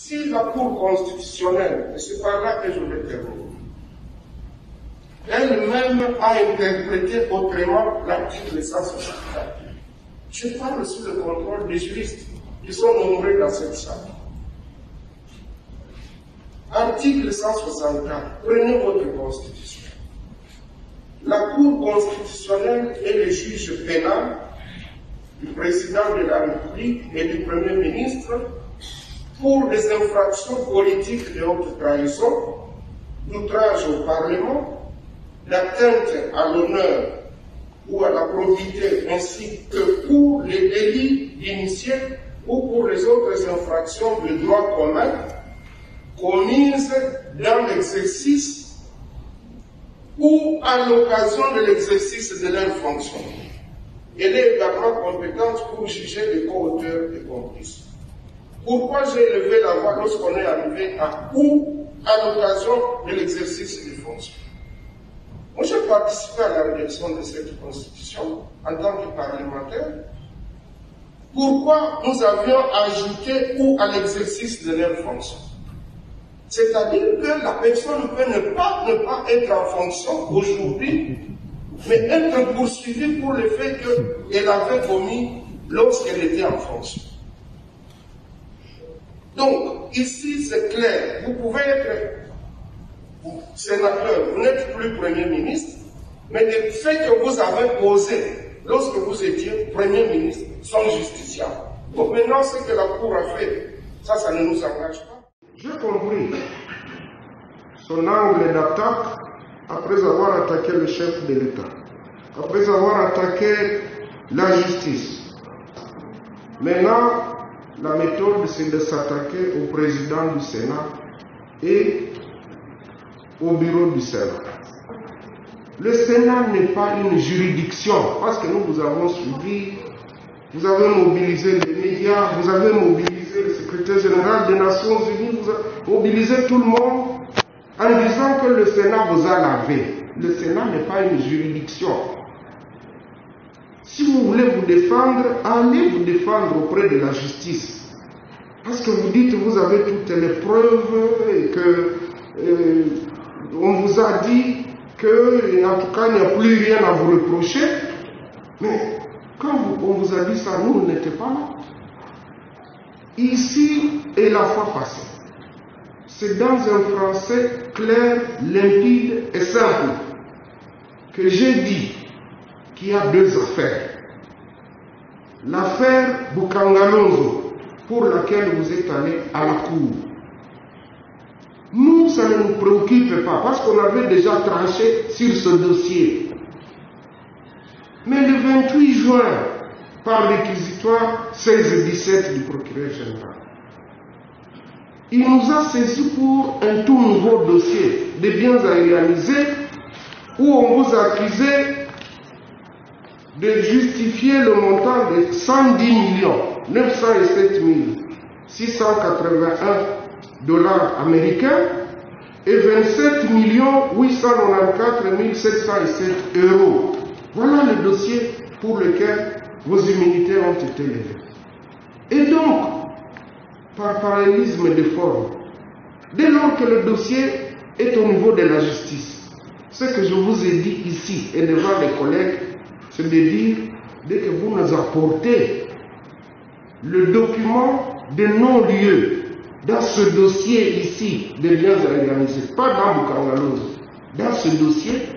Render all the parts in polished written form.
Si la Cour constitutionnelle, et c'est par là que je vais terminer, elle-même a interprété autrement l'article 164. Je parle sous le contrôle des juristes qui sont nombreux dans cette salle. Article 164, prenez votre constitution. La Cour constitutionnelle est le juge pénal du président de la République et du Premier ministre pour des infractions politiques de haute trahison, d'outrage au Parlement, d'atteinte à l'honneur ou à la probité, ainsi que pour les délits d'initiés ou pour les autres infractions de droit commun commises dans l'exercice ou à l'occasion de l'exercice de leur fonction. Elle est également compétente pour juger les co-auteurs et complices. Pourquoi j'ai élevé la voix lorsqu'on est arrivé à ou à l'occasion de l'exercice des fonctions? Moi, j'ai participé à la rédaction de cette constitution en tant que parlementaire. Pourquoi nous avions ajouté ou à l'exercice de leurs fonctions? C'est-à-dire que la personne peut ne pas être en fonction aujourd'hui, mais être poursuivie pour le fait qu'elle avait commis lorsqu'elle était en fonction. Donc, ici, c'est clair. Vous pouvez être sénateur, vous n'êtes plus Premier ministre, mais les faits que vous avez posés lorsque vous étiez Premier ministre sont justiciables. Donc maintenant, ce que la Cour a fait, ça ne nous engage pas. J'ai compris son angle d'attaque après avoir attaqué le chef de l'État, après avoir attaqué la justice. Maintenant, la méthode, c'est de s'attaquer au président du Sénat et au bureau du Sénat. Le Sénat n'est pas une juridiction, parce que nous vous avons suivi, vous avez mobilisé les médias, vous avez mobilisé le secrétaire général des Nations Unies, vous avez mobilisé tout le monde en disant que le Sénat vous a lavé. Le Sénat n'est pas une juridiction. Si vous voulez vous défendre, allez vous défendre auprès de la justice. Parce que vous dites que vous avez toutes les preuves et que on vous a dit que, en tout cas, il n'y a plus rien à vous reprocher. Mais quand on vous a dit ça, nous n'étions pas là. Ici est la fois passée. C'est dans un français clair, limpide et simple que j'ai dit qu'il y a deux affaires. L'affaire Bukangalonzo, pour laquelle vous êtes allé à la cour. Nous, ça ne nous préoccupe pas, parce qu'on avait déjà tranché sur ce dossier. Mais le 28 juin, par réquisitoire 16-17 du procureur général, il nous a saisis pour un tout nouveau dossier de biens à réaliser, où on vous accusait de justifier le montant de 110 907 681 dollars américains et 27 894 707 euros. Voilà le dossier pour lequel vos immunités ont été levées. Et donc, par parallélisme de forme, dès lors que le dossier est au niveau de la justice, ce que je vous ai dit ici et devant les collègues, c'est de dire, dès que vous nous apportez le document de non-lieu dans ce dossier ici de biens à réaliser, pas dans Bukangalonzo, dans ce dossier,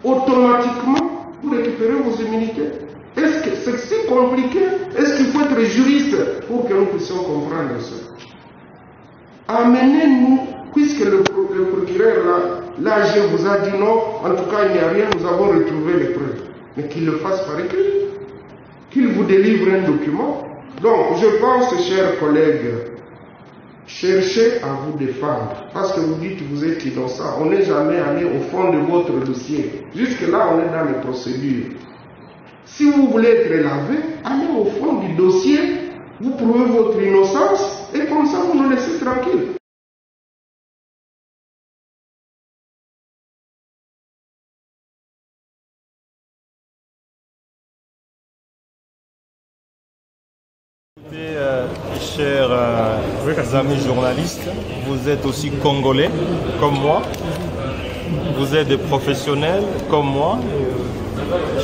automatiquement, vous récupérez vos immunités. Est-ce que c'est si compliqué? Est-ce qu'il faut être juriste pour que nous puissions comprendre ça? Amenez-nous, puisque le procureur, l'AG vous a dit non, en tout cas il n'y a rien, nous avons retrouvé les preuves. Mais qu'il le fasse par écrit, qu'il vous délivre un document. Donc, je pense, chers collègues, cherchez à vous défendre. Parce que vous dites que vous êtes innocent. On n'est jamais allé au fond de votre dossier. Jusque-là, on est dans les procédures. Si vous voulez être lavé, allez au fond du dossier, vous prouvez votre innocence, et comme ça, vous nous laissez tranquille. Cher chers amis journalistes, vous êtes aussi Congolais comme moi. Vous êtes des professionnels comme moi.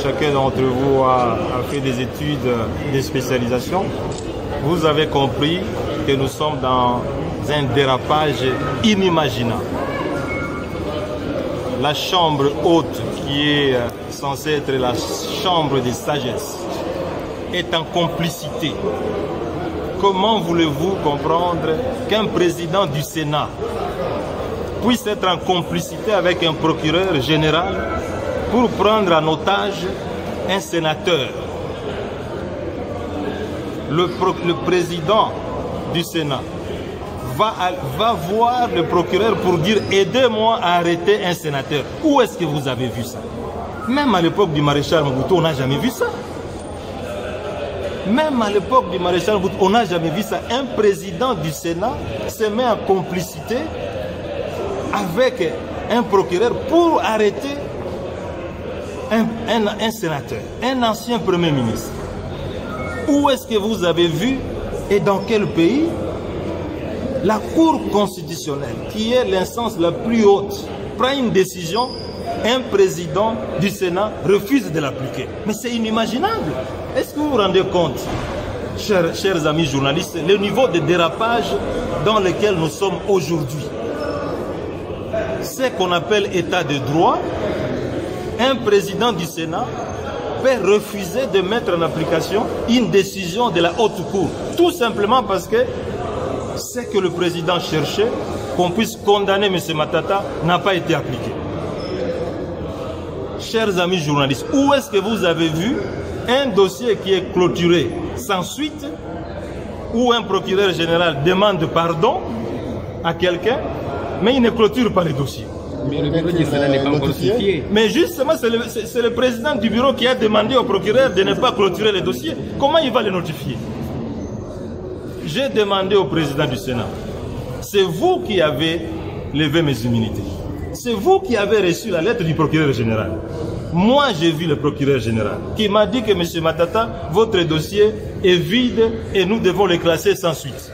Chacun d'entre vous a fait des études, des spécialisations. Vous avez compris que nous sommes dans un dérapage inimaginable. La chambre haute, qui est censée être la chambre des sagesses, est en complicité. Comment voulez-vous comprendre qu'un président du Sénat puisse être en complicité avec un procureur général pour prendre en otage un sénateur? Le président du Sénat va voir le procureur pour dire « aidez-moi à arrêter un sénateur ». Où est-ce que vous avez vu ça? Même à l'époque du maréchal Mobutu, on n'a jamais vu ça. Même à l'époque du maréchal Mobutu, on n'a jamais vu ça. Un président du Sénat se met en complicité avec un procureur pour arrêter un sénateur, un ancien Premier ministre. Où est-ce que vous avez vu et dans quel pays la Cour constitutionnelle, qui est l'instance la plus haute, prend une décision, un président du Sénat refuse de l'appliquer? Mais c'est inimaginable. Est-ce que vous vous rendez compte, chers amis journalistes, le niveau de dérapage dans lequel nous sommes aujourd'hui? Ce qu'on appelle état de droit, un président du Sénat peut refuser de mettre en application une décision de la haute cour, tout simplement parce que ce que le président cherchait, qu'on puisse condamner M. Matata, n'a pas été appliqué. Chers amis journalistes, où est-ce que vous avez vu un dossier qui est clôturé sans suite, où un procureur général demande pardon à quelqu'un, mais il ne clôture pas les dossiers? Mais le bureau du Sénat n'est pas encore notifié. Mais justement, c'est le président du bureau qui a demandé au procureur de ne pas clôturer les dossiers. Comment il va les notifier? J'ai demandé au président du Sénat, c'est vous qui avez levé mes immunités. C'est vous qui avez reçu la lettre du procureur général. Moi, j'ai vu le procureur général qui m'a dit que M. Matata, votre dossier est vide et nous devons le classer sans suite.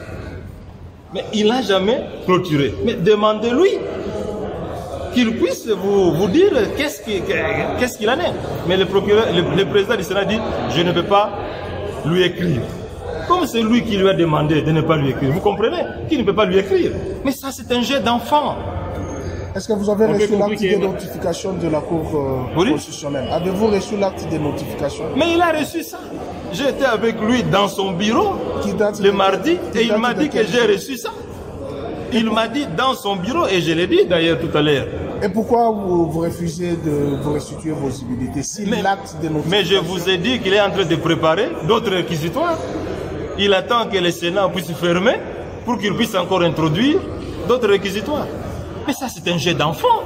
Mais il n'a jamais clôturé. Mais demandez-lui qu'il puisse vous dire qu'est-ce qu'il en est. Mais le président du Sénat dit, je ne peux pas lui écrire. Comme c'est lui qui lui a demandé de ne pas lui écrire. Vous comprenez? Qu'il ne peut pas lui écrire. Mais ça, c'est un jeu d'enfant. Est-ce que vous avez reçu l'acte de notification de la Cour constitutionnelle? Avez-vous reçu l'acte de notification? Mais il a reçu ça. J'étais avec lui dans son bureau le mardi et il m'a dit que j'ai reçu ça. Il m'a dit dans son bureau, et je l'ai dit d'ailleurs tout à l'heure. Et pourquoi vous refusez de vous restituer vos immunités si l'acte de notification... Mais je vous ai dit qu'il est en train de préparer d'autres réquisitoires. Il attend que le Sénat puisse fermer pour qu'il puisse encore introduire d'autres réquisitoires. Mais ça, c'est un jeu d'enfant.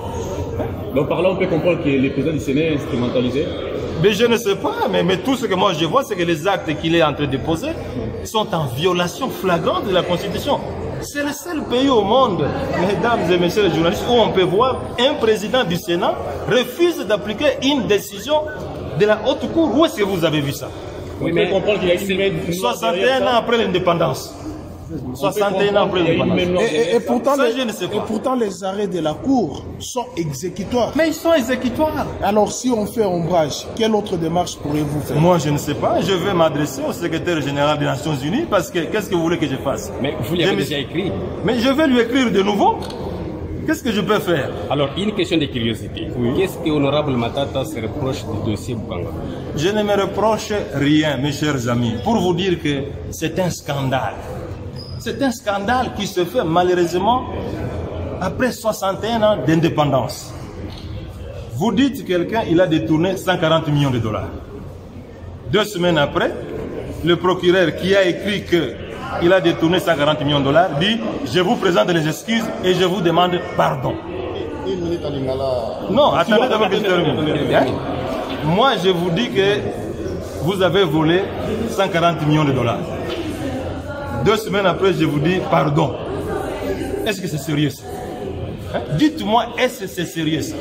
Donc par là, on peut comprendre que le président du Sénat est instrumentalisé? Mais je ne sais pas, mais tout ce que moi je vois, c'est que les actes qu'il est en train de poser sont en violation flagrante de la Constitution. C'est le seul pays au monde, mesdames et messieurs les journalistes, où on peut voir un président du Sénat refuse d'appliquer une décision de la haute cour. Où est-ce que vous avez vu ça? Oui, mais on comprend qu'il y a une main 61 ans après l'indépendance. 61 ans après l'indépendance. Et pourtant, les arrêts de la Cour sont exécutoires. Mais ils sont exécutoires. Alors, si on fait ombrage, quelle autre démarche pourriez-vous faire? Moi, je ne sais pas. Je vais m'adresser au secrétaire général des Nations Unies parce que qu'est-ce que vous voulez que je fasse? Mais vous l'avez déjà écrit. Mais je vais lui écrire de nouveau. Qu'est-ce que je peux faire? Alors, une question de curiosité. Oui. Qu'est-ce que l'honorable Matata se reproche du dossier Bukanga? Je ne me reproche rien, mes chers amis, pour vous dire que c'est un scandale. C'est un scandale qui se fait malheureusement après 61 ans d'indépendance. Vous dites quelqu'un, il a détourné 140 millions de dollars. 2 semaines après, le procureur qui a écrit qu'il a détourné 140 millions de dollars dit « Je vous présente les excuses et je vous demande pardon ». Non, attendez d'abord que je termine. Moi, je vous dis que vous avez volé 140 millions de dollars. 2 semaines après, je vous dis pardon. Est-ce que c'est sérieux ça? Dites-moi, est-ce que c'est sérieux ça?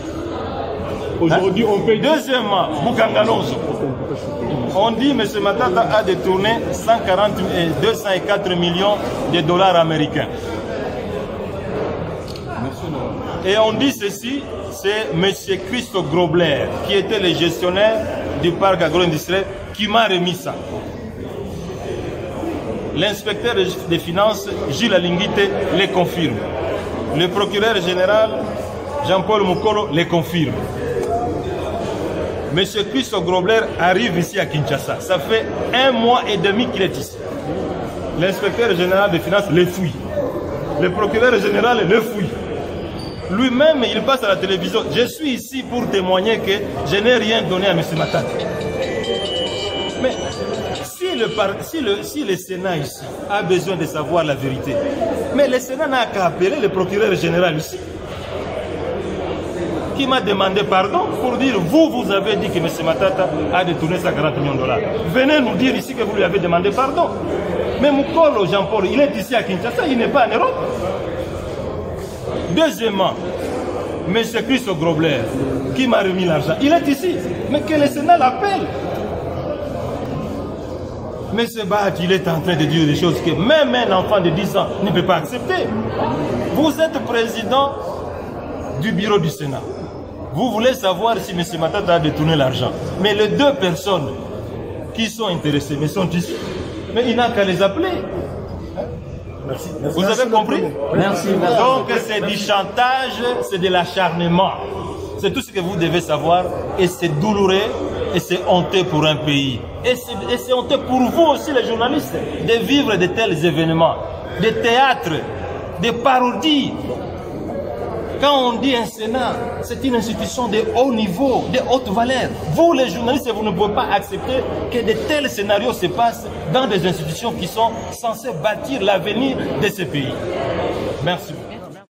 Aujourd'hui, on peut... Deuxièmement, Bukanga Lonzo. On dit que M. Matata a détourné 204 millions de dollars américains. Et on dit ceci, c'est M. Christo Grobler, qui était le gestionnaire du parc agro-industriel, qui m'a remis ça. L'inspecteur des finances, Gilles Alinguite, les confirme. Le procureur général, Jean-Paul Mukolo, les confirme. M. Christo Grobler arrive ici à Kinshasa. Ça fait 1 mois et demi qu'il est ici. L'inspecteur général des finances les fouille. Le procureur général le fouille. Lui-même, il passe à la télévision. Je suis ici pour témoigner que je n'ai rien donné à M. Matata. Mais si le Sénat ici a besoin de savoir la vérité, mais le Sénat n'a qu'à appeler le procureur général ici, qui m'a demandé pardon pour dire vous avez dit que M. Matata a détourné 140 millions de dollars. Venez nous dire ici que vous lui avez demandé pardon. Mais Mukolo Jean-Paul, il est ici à Kinshasa, il n'est pas en Europe. Deuxièmement, M. Christo Grobler, qui m'a remis l'argent, il est ici, mais que le Sénat l'appelle. M. Bach, il est en train de dire des choses que même un enfant de 10 ans ne peut pas accepter. Vous êtes président du bureau du Sénat. Vous voulez savoir si M. Matata a détourné l'argent. Mais les 2 personnes qui sont intéressées, mais sont ici. Mais il n'a qu'à les appeler. Merci. Vous avez compris? Merci. Donc c'est du chantage, c'est de l'acharnement. C'est tout ce que vous devez savoir. Et c'est douloureux et c'est honteux pour un pays. Et c'est honteux pour vous aussi les journalistes de vivre de tels événements. Des théâtres, des parodies. Quand on dit un Sénat, c'est une institution de haut niveau, de haute valeur. Vous, les journalistes, vous ne pouvez pas accepter que de tels scénarios se passent dans des institutions qui sont censées bâtir l'avenir de ce pays. Merci beaucoup.